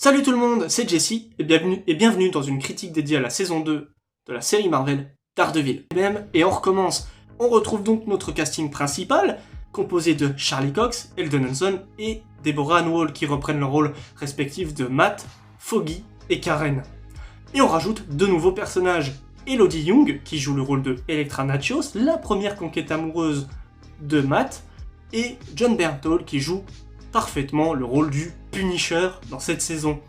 Salut tout le monde, c'est Jesse, et bienvenue dans une critique dédiée à la saison 2 de la série Marvel Daredevil. Et on recommence. On retrouve donc notre casting principal, composé de Charlie Cox, Eldon Henson et Deborah Ann Woll, qui reprennent leurs rôles respectifs de Matt, Foggy et Karen. Et on rajoute deux nouveaux personnages, Elodie Yung, qui joue le rôle de Elektra Natchios, la première conquête amoureuse de Matt, et Jon Bernthal, qui joue parfaitement le rôle du Punisher dans cette saison.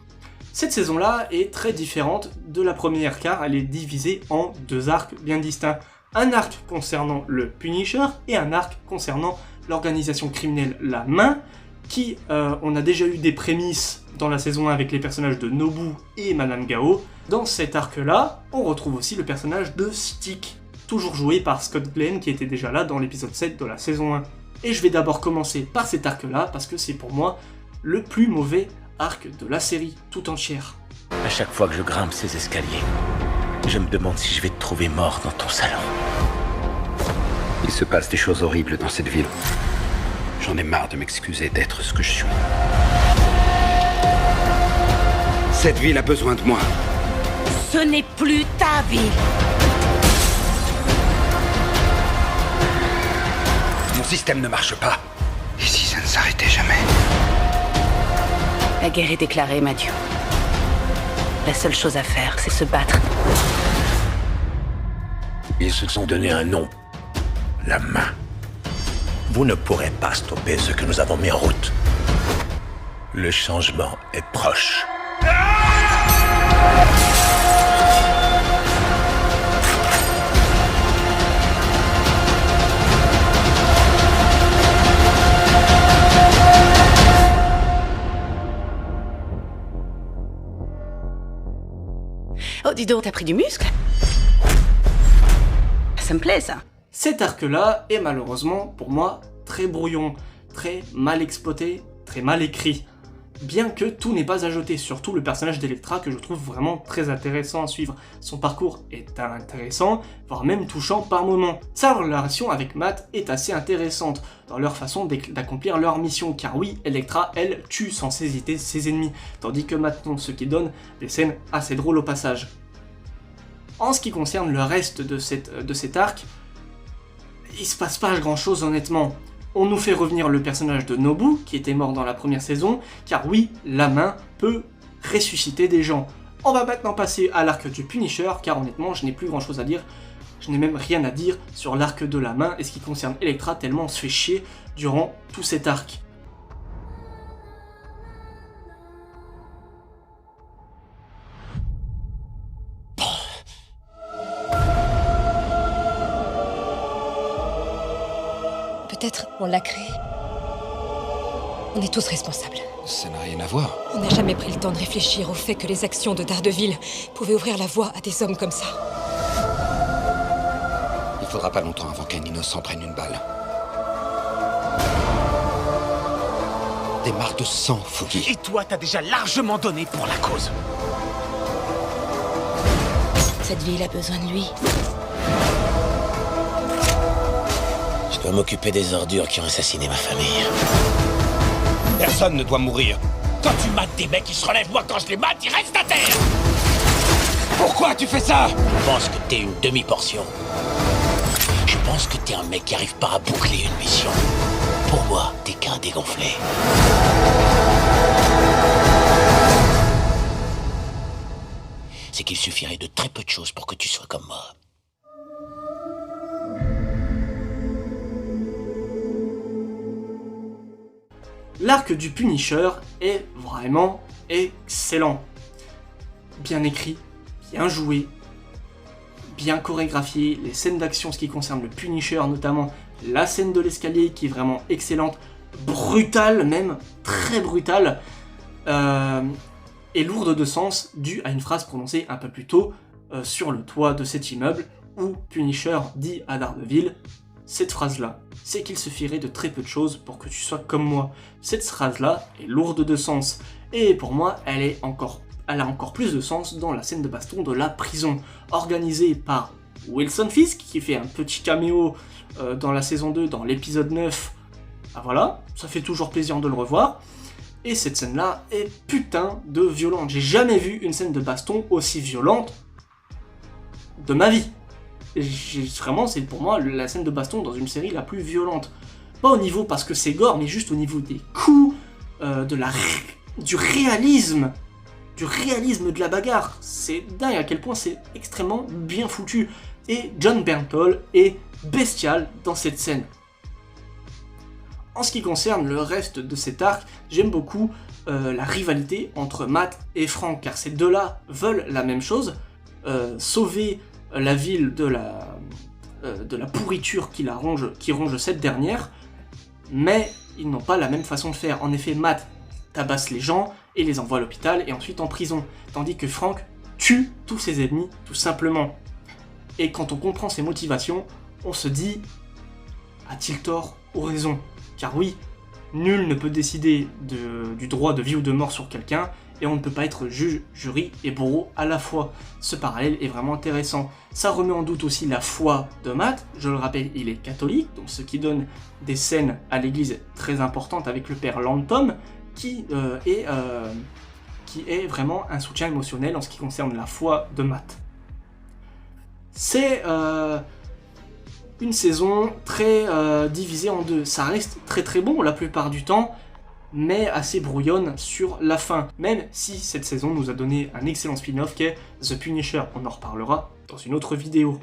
Cette saison-là est très différente de la première car elle est divisée en deux arcs bien distincts. Un arc concernant le Punisher et un arc concernant l'organisation criminelle La Main, qui on a déjà eu des prémices dans la saison 1 avec les personnages de Nobu et Madame Gao. Dans cet arc-là, on retrouve aussi le personnage de Stick, toujours joué par Scott Glenn qui était déjà là dans l'épisode 7 de la saison 1. Et je vais d'abord commencer par cet arc-là, parce que c'est pour moi le plus mauvais arc de la série tout entière. À chaque fois que je grimpe ces escaliers, je me demande si je vais te trouver mort dans ton salon. Il se passe des choses horribles dans cette ville. J'en ai marre de m'excuser d'être ce que je suis. Cette ville a besoin de moi. Ce n'est plus ta ville. Mon système ne marche pas. Et si ça ne s'arrêtait jamais? La guerre est déclarée, Mathieu. La seule chose à faire, c'est se battre. Ils se sont donné un nom. La Main. Vous ne pourrez pas stopper ce que nous avons mis en route. Le changement est proche. Oh, dis donc, t'as pris du muscle? Ça me plaît, ça. Cet arc-là est malheureusement, pour moi, très brouillon, très mal exploité, très mal écrit. Bien que tout n'est pas à jeter, surtout le personnage d'Elektra que je trouve vraiment très intéressant à suivre. Son parcours est intéressant, voire même touchant par moments. Sa relation avec Matt est assez intéressante dans leur façon d'accomplir leur mission, car oui, Elektra, elle, tue sans hésiter ses ennemis, tandis que Matt non, ce qui donne des scènes assez drôles au passage. En ce qui concerne le reste de cet arc, il se passe pas grand chose honnêtement. On nous fait revenir le personnage de Nobu, qui était mort dans la première saison, car oui, La Main peut ressusciter des gens. On va maintenant passer à l'arc du Punisher, car honnêtement, je n'ai plus grand chose à dire. Je n'ai même rien à dire sur l'arc de La Main, et ce qui concerne Elektra, tellement on se fait chier durant tout cet arc. Peut-être on l'a créé. On est tous responsables. Ça n'a rien à voir. On n'a jamais pris le temps de réfléchir au fait que les actions de Daredevil pouvaient ouvrir la voie à des hommes comme ça. Il faudra pas longtemps avant qu'un innocent prenne une balle. Des marques de sang, Foggy. Et toi, t'as déjà largement donné pour la cause. Cette ville a besoin de lui. Je dois m'occuper des ordures qui ont assassiné ma famille. Personne ne doit mourir. Quand tu mates des mecs qui se relèvent, moi quand je les mate, ils restent à terre. Pourquoi tu fais ça? Je pense que t'es une demi-portion. Je pense que t'es un mec qui arrive pas à boucler une mission. Pour moi, t'es qu'un dégonflé. C'est qu'il suffirait de très peu de choses pour que tu sois comme moi. L'arc du Punisher est vraiment excellent. Bien écrit, bien joué, bien chorégraphié, les scènes d'action, ce qui concerne le Punisher, notamment la scène de l'escalier qui est vraiment excellente, brutale même, très brutale, et lourde de sens, due à une phrase prononcée un peu plus tôt sur le toit de cet immeuble, où Punisher dit à Daredevil cette phrase-là, c'est qu'il suffirait de très peu de choses pour que tu sois comme moi. Cette phrase-là est lourde de sens, et pour moi, elle a encore plus de sens dans la scène de baston de la prison, organisée par Wilson Fisk, qui fait un petit caméo dans la saison 2, dans l'épisode 9. Ah voilà, ça fait toujours plaisir de le revoir. Et cette scène-là est putain de violente. J'ai jamais vu une scène de baston aussi violente de ma vie. Vraiment, c'est pour moi la scène de baston dans une série la plus violente. Pas au niveau parce que c'est gore, mais juste au niveau des coups, du réalisme de la bagarre. C'est dingue à quel point c'est extrêmement bien foutu. Et Jon Bernthal est bestial dans cette scène. En ce qui concerne le reste de cet arc, j'aime beaucoup la rivalité entre Matt et Frank, car ces deux-là veulent la même chose, sauver la ville de la pourriture qui ronge cette dernière, mais ils n'ont pas la même façon de faire. En effet, Matt tabasse les gens et les envoie à l'hôpital et ensuite en prison, tandis que Frank tue tous ses ennemis, tout simplement. Et quand on comprend ses motivations, on se dit, a-t-il tort ou raison ? Car oui, nul ne peut décider du droit de vie ou de mort sur quelqu'un, et on ne peut pas être juge, jury et bourreau à la fois. Ce parallèle est vraiment intéressant. Ça remet en doute aussi la foi de Matt. Je le rappelle, il est catholique, donc ce qui donne des scènes à l'église très importantes avec le père Lantom, qui est vraiment un soutien émotionnel en ce qui concerne la foi de Matt. C'est une saison très divisée en deux. Ça reste très très bon la plupart du temps, mais assez brouillonne sur la fin. Même si cette saison nous a donné un excellent spin-off qui est The Punisher. On en reparlera dans une autre vidéo.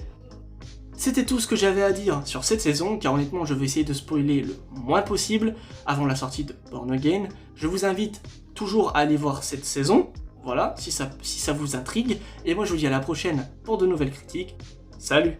C'était tout ce que j'avais à dire sur cette saison, car honnêtement je vais essayer de spoiler le moins possible avant la sortie de Born Again. Je vous invite toujours à aller voir cette saison, voilà, si ça vous intrigue, et moi je vous dis à la prochaine pour de nouvelles critiques. Salut!